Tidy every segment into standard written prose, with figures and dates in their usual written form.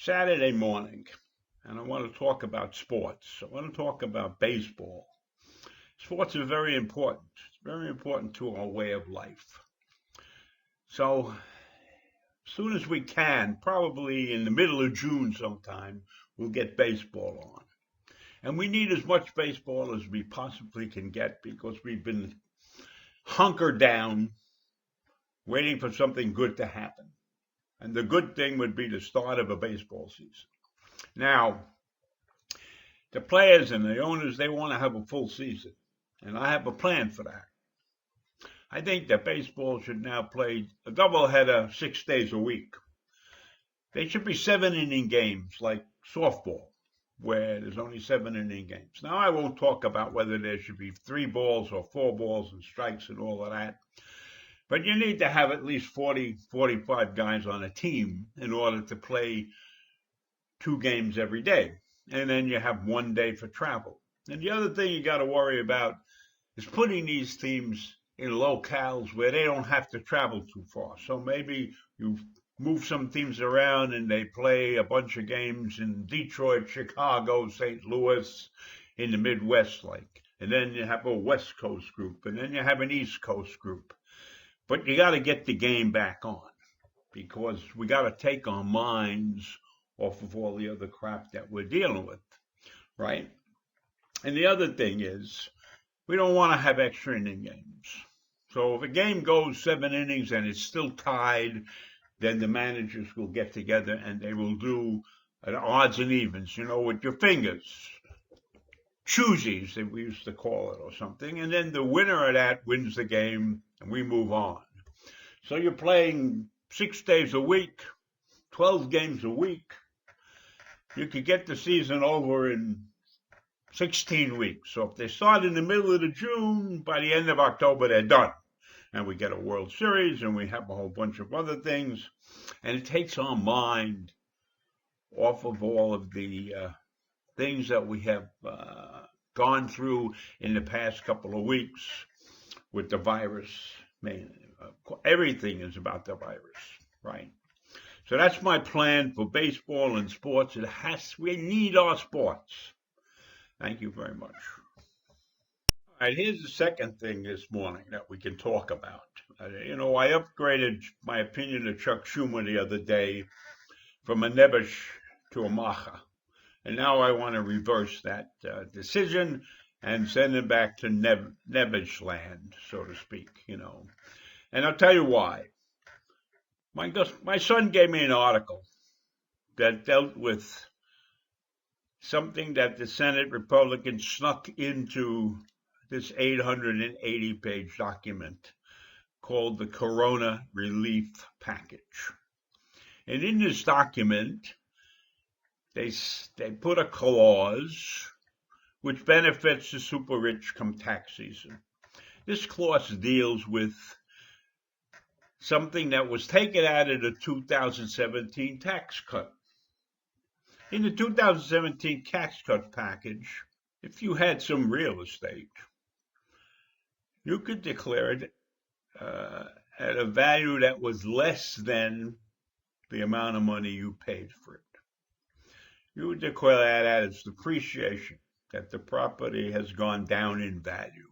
Saturday morning, and I want to talk about sports. I want to talk about baseball. Sports are very important. It's very important to our way of life. So, as soon as we can, probably in the middle of June sometime, we'll get baseball on. And we need as much baseball as we possibly can get because we've been hunkered down waiting for something good to happen. And the good thing would be the start of a baseball season. Now, the players and the owners, they want to have a full season. And I have a plan for that. I think that baseball should now play a doubleheader 6 days a week. They should be 7 inning games like softball, where there's only 7 inning games. Now, I won't talk about whether there should be 3 balls or 4 balls and strikes and all of that. But you need to have at least 40, 45 guys on a team in order to play 2 games every day. And then you have 1 day for travel. And the other thing you got to worry about is putting these teams in locales where they don't have to travel too far. So maybe you move some teams around and they play a bunch of games in Detroit, Chicago, St. Louis, in the Midwest, like. And then you have a West Coast group, and then you have an East Coast group. But you got to get the game back on because we got to take our minds off of all the other crap that we're dealing with, right? And the other thing is, we don't want to have extra inning games. So if a game goes 7 innings and it's still tied, then the managers will get together and they will do an odds and evens, with your fingers. Choosies, that we used to call it, or something. And then the winner of that wins the game and we move on. So you're playing 6 days a week, 12 games a week. You could get the season over in 16 weeks. So if they start in the middle of June, by the end of October, they're done. And we get a World Series and we have a whole bunch of other things. And it takes our mind off of all of the things that we have gone through in the past couple of weeks with the virus. Everything is about the virus, right? So that's my plan for baseball and sports. We need our sports. Thank you very much. All right, here's the second thing this morning that we can talk about. I upgraded my opinion of Chuck Schumer the other day from a Nebush to a Macha. And now I want to reverse that decision and send him back to Nebush land, so to speak, And I'll tell you why. My son gave me an article that dealt with something that the Senate Republicans snuck into this 880-page document called the Corona Relief Package. And in this document, they put a clause which benefits the super rich come tax season. This clause deals with something that was taken out of the 2017 tax cut. In the 2017 tax cut package, if you had some real estate, you could declare it at a value that was less than the amount of money you paid for it. You would declare that as depreciation, that the property has gone down in value.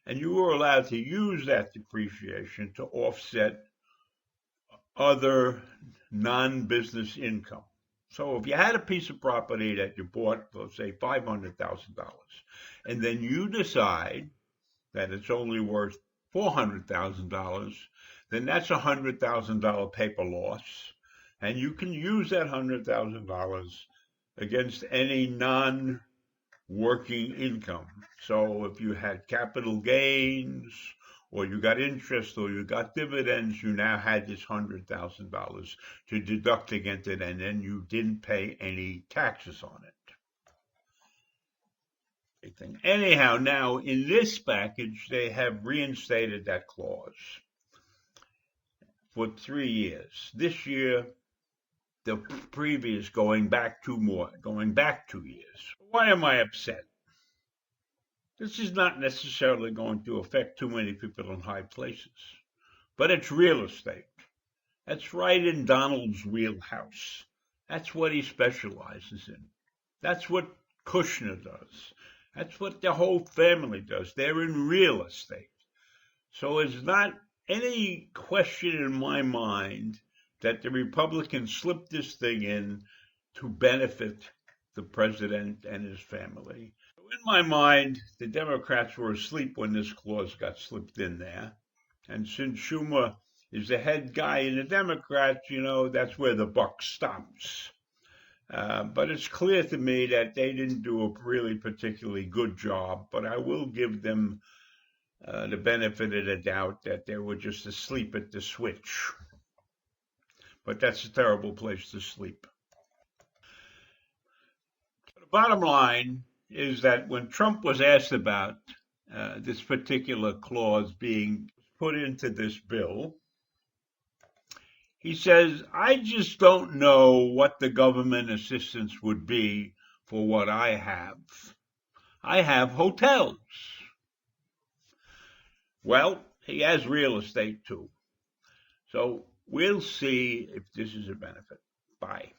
And you were allowed to use that depreciation to offset other non-business income. So if you had a piece of property that you bought for, say, $500,000, and then you decide that it's only worth $400,000, then that's a $100,000 paper loss, and you can use that $100,000 against any non-working income. So if you had capital gains, or you got interest, or you got dividends, you now had this $100,000 to deduct against it, and then you didn't pay any taxes on it. Anyhow, now in this package, they have reinstated that clause for 3 years. This year, the previous going back 2 years. Why am I upset? This is not necessarily going to affect too many people in high places, but it's real estate. That's right in Donald's wheelhouse. That's what he specializes in. That's what Kushner does. That's what the whole family does. They're in real estate. So it's not any question in my mind that the Republicans slipped this thing in to benefit the president and his family. In my mind, the Democrats were asleep when this clause got slipped in there. And since Schumer is the head guy in the Democrats, that's where the buck stops. But it's clear to me that they didn't do a really particularly good job, but I will give them the benefit of the doubt that they were just asleep at the switch. But that's a terrible place to sleep. The bottom line is that when Trump was asked about this particular clause being put into this bill, he says, I just don't know what the government assistance would be for what I have. I have hotels. Well, he has real estate too. So we'll see if this is a benefit. Bye.